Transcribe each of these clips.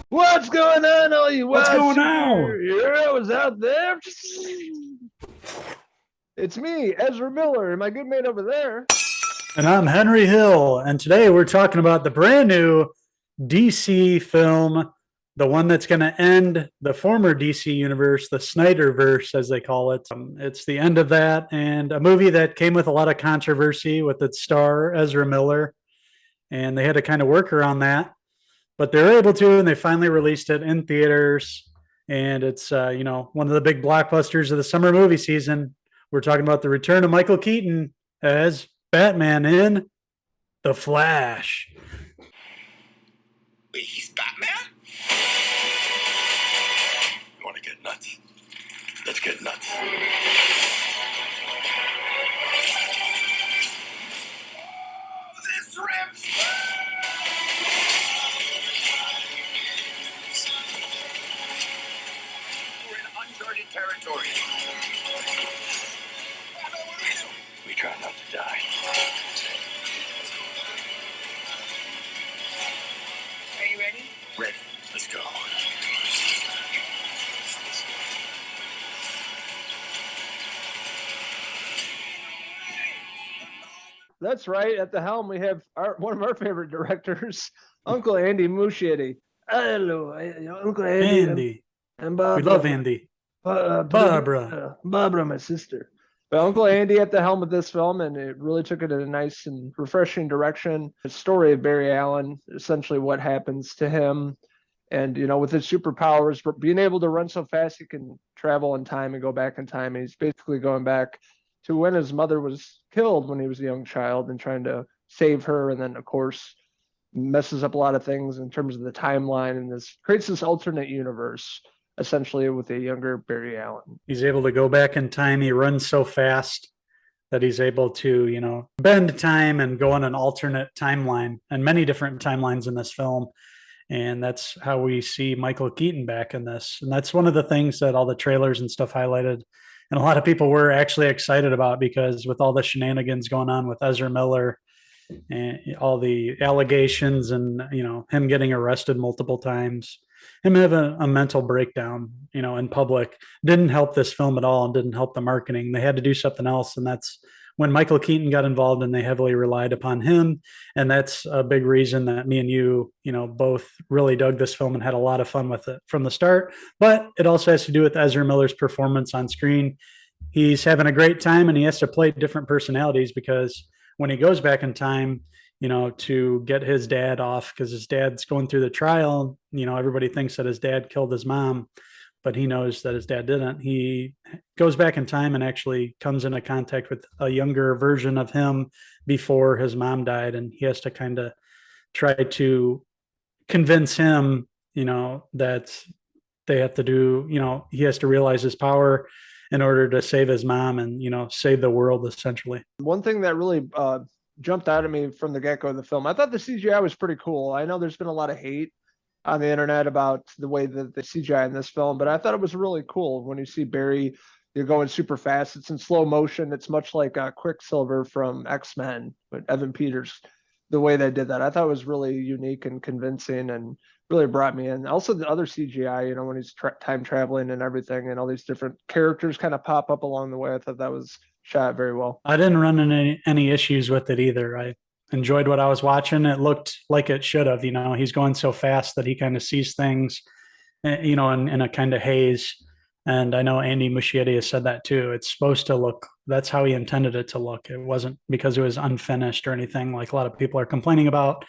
What's going on, all you What's wild going on? superheroes out there? It's me, Ezra Miller, and my good mate over there. And I'm Henry Hill. And today we're talking about the brand new DC film, the one that's going to end the former DC universe, the Snyderverse, as they call it. It's the end of that, and a movie that came with a lot of controversy with its star, Ezra Miller. And they had to kind of work around that, but they were able to, and they finally released it in theaters. And it's, one of the big blockbusters of the summer movie season. We're talking about the return of Michael Keaton as Batman in The Flash. Wait, he's Batman? You want to get nuts? Let's get nuts. This rips! We're in uncharted territory. Batman, what do we do? We try not to die. Are you ready? Ready. Let's go. That's right. At the helm, we have one of our favorite directors, Uncle Andy Muschietti. Hello, Uncle Andy. Andy. And We Barbara. love Andy. Barbara. Barbara, my sister. But Uncle Andy at the helm of this film, and it really took it in a nice and refreshing direction. The story of Barry Allen, essentially what happens to him, and with his superpowers, being able to run so fast he can travel in time and go back in time. And he's basically going back to when his mother was killed when he was a young child and trying to save her, and then of course messes up a lot of things in terms of the timeline, and this creates this alternate universe essentially with a younger Barry Allen. He's able to go back in time. He runs so fast that he's able to, bend time and go on an alternate timeline, and many different timelines in this film. And that's how we see Michael Keaton back in this. And that's one of the things that all the trailers and stuff highlighted. And a lot of people were actually excited about, because with all the shenanigans going on with Ezra Miller and all the allegations, and him getting arrested multiple times, him having a mental breakdown in public, didn't help this film at all, and didn't help the marketing. They had to do something else, and that's when Michael Keaton got involved, and they heavily relied upon him. And that's a big reason that me and both really dug this film and had a lot of fun with it from the start. But it also has to do with Ezra Miller's performance on screen. He's having a great time, and he has to play different personalities, because when he goes back in time, to get his dad off, because his dad's going through the trial. Everybody thinks that his dad killed his mom, but he knows that his dad didn't. He goes back in time and actually comes into contact with a younger version of him before his mom died. And he has to kind of try to convince him, that they have to do, he has to realize his power in order to save his mom and, save the world, essentially. One thing that really jumped out at me from the get-go of the film, I thought the CGI was pretty cool. I know there's been a lot of hate on the internet about the way that the CGI in this film, but I thought it was really cool when you see Barry, you're going super fast. It's in slow motion. It's much like Quicksilver from X-Men, but Evan Peters, the way they did that, I thought was really unique and convincing, and really brought me in. Also, the other CGI, when he's time traveling and everything, and all these different characters kind of pop up along the way. I thought that was shot very well. I didn't run into any issues with it either. I enjoyed what I was watching. It looked like it should have. He's going so fast that he kind of sees things, in a kind of haze. And I know Andy Muschietti has said that too. It's supposed to look, that's how he intended it to look. It wasn't because it was unfinished or anything like a lot of people are complaining about.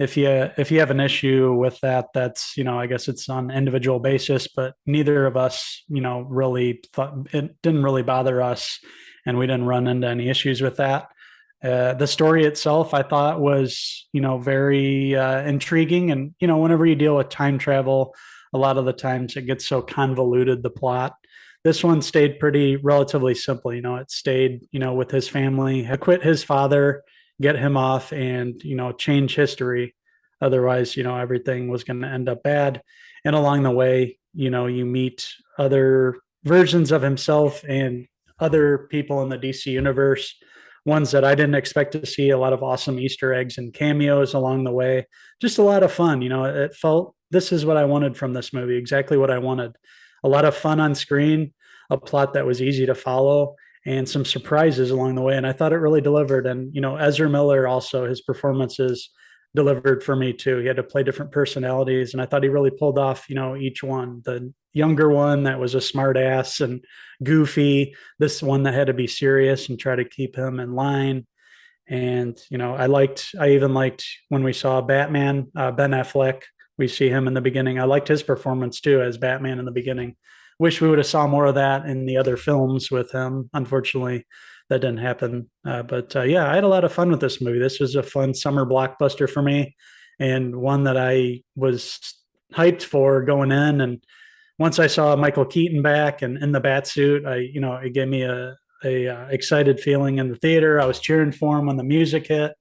If you have an issue with that, that's, I guess it's on an individual basis, but neither of us, really thought, it didn't really bother us, and we didn't run into any issues with that. The story itself, I thought, was, very intriguing. And, whenever you deal with time travel, a lot of the times it gets so convoluted, the plot. This one stayed pretty relatively simple. It stayed, with his family, acquit his father, get him off, and, change history. Otherwise, everything was going to end up bad. And along the way, you meet other versions of himself and other people in the DC universe, ones that I didn't expect to see. A lot of awesome Easter eggs and cameos along the way. Just a lot of fun. It felt this is what I wanted from this movie, exactly what I wanted. A lot of fun on screen, a plot that was easy to follow, and some surprises along the way. And I thought it really delivered. And, Ezra Miller also, his performances delivered for me too. He had to play different personalities, and I thought he really pulled off, each one. The younger one that was a smart ass and goofy, this one that had to be serious and try to keep him in line. And, I even liked when we saw Batman, Ben Affleck. We see him in the beginning. I liked his performance too as Batman in the beginning. Wish we would have saw more of that in the other films with him. Unfortunately, that didn't happen. But yeah, I had a lot of fun with this movie. This was a fun summer blockbuster for me, and one that I was hyped for going in. And once I saw Michael Keaton back and in the bat suit, it gave me a excited feeling in the theater. I was cheering for him when the music hit,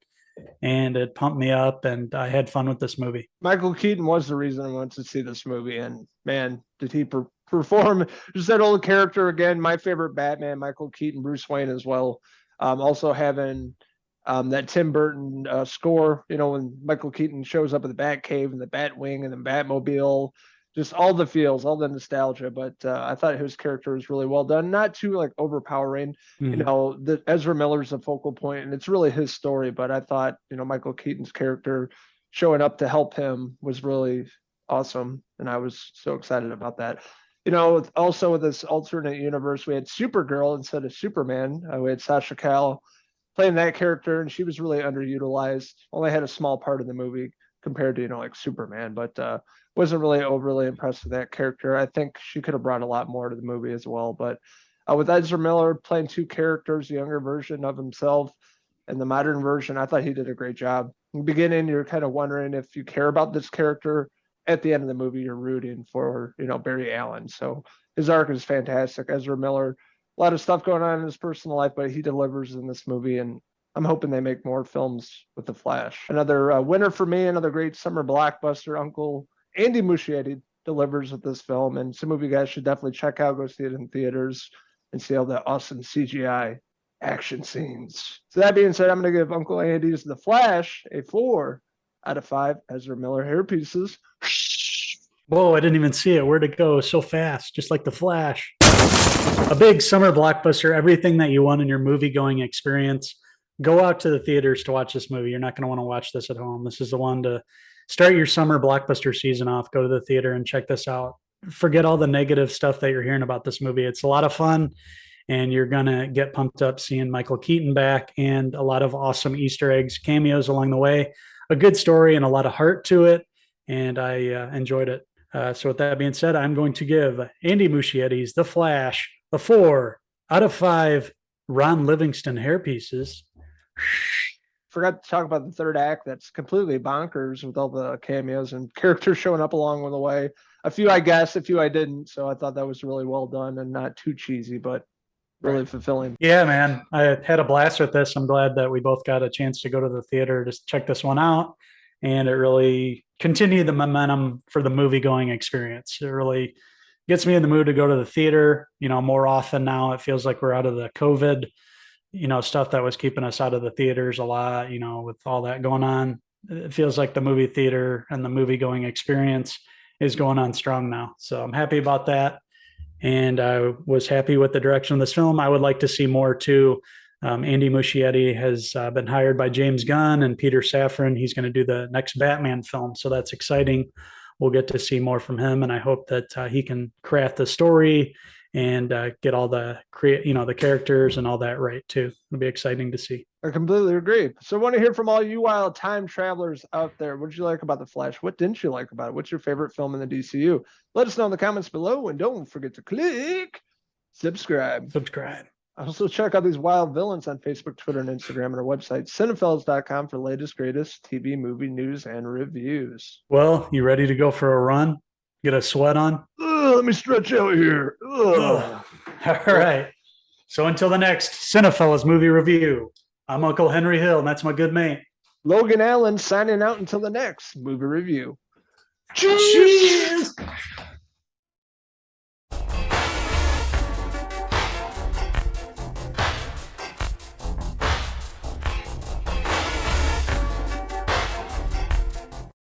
and it pumped me up, and I had fun with this movie. Michael Keaton was the reason I went to see this movie, and man, did he perform just that old character again. My favorite Batman, Michael Keaton, Bruce Wayne as well. Also having that Tim Burton score, when Michael Keaton shows up at the Batcave and the Batwing and the Batmobile, just all the feels, all the nostalgia. But I thought his character was really well done, not too like overpowering. Mm-hmm. The Ezra Miller's a focal point, and it's really his story. But I thought, Michael Keaton's character showing up to help him was really awesome, and I was so excited about that. Also with this alternate universe, we had Supergirl instead of Superman. We had Sasha Calle playing that character, and she was really underutilized. Only had a small part of the movie compared to like Superman, but wasn't really overly impressed with that character. I think she could have brought a lot more to the movie as well. But with Ezra Miller playing two characters, the younger version of himself and the modern version, I thought he did a great job. In the beginning, you're kind of wondering if you care about this character. At the end of the movie, you're rooting for, Barry Allen. So his arc is fantastic. Ezra Miller, a lot of stuff going on in his personal life, but he delivers in this movie. And I'm hoping they make more films with The Flash. Another winner for me, another great summer blockbuster. Uncle Andy Muschietti delivers with this film. And it's a movie you guys should definitely check out, go see it in theaters and see all the awesome CGI action scenes. So that being said, I'm going to give Uncle Andy's The Flash a 4 out of 5 Ezra Miller hair pieces. Whoa, I didn't even see it. Where'd it go so fast? Just like The Flash. A big summer blockbuster, everything that you want in your movie-going experience. Go out to the theaters to watch this movie. You're not going to want to watch this at home. This is the one to start your summer blockbuster season off. Go to the theater and check this out. Forget all the negative stuff that you're hearing about this movie. It's a lot of fun, and you're going to get pumped up seeing Michael Keaton back and a lot of awesome Easter eggs, cameos along the way. A good story and a lot of heart to it, and I enjoyed it. So with that being said, I'm going to give Andy Muschietti's The Flash a 4 out of 5 Ron Livingston hair pieces. Forgot to talk about the third act. That's completely bonkers with all the cameos and characters showing up along the way. A few I guessed, a few I didn't. So I thought that was really well done and not too cheesy, but really fulfilling. Yeah, man. I had a blast with this. I'm glad that we both got a chance to go to the theater to check this one out. And it really continued the momentum for the movie going experience. It really gets me in the mood to go to the theater, more often now. It feels like we're out of the COVID, stuff that was keeping us out of the theaters a lot, with all that going on. It feels like the movie theater and the movie going experience is going on strong now. So I'm happy about that. And I was happy with the direction of this film. I would like to see more too. Andy Muschietti has been hired by James Gunn and Peter Safran. He's going to do the next Batman film. So that's exciting. We'll get to see more from him. And I hope that he can craft the story and get all the the characters and all that right too. It'll be exciting to see. I completely agree. So I want to hear from all you wild time travelers out there. What did you like about The Flash? What didn't you like about it? What's your favorite film in the DCU? Let us know in the comments below, and don't forget to click subscribe. Also, check out these wild villains on Facebook, Twitter, and Instagram, and our website, Cinephellas.com, for latest, greatest TV, movie news, and reviews. Well, you ready to go for a run? Get a sweat on? Let me stretch out here. All right. So until the next Cinephellas movie review, I'm Uncle Henry Hill, and that's my good mate, Logan Allen, signing out until the next movie review. Cheers!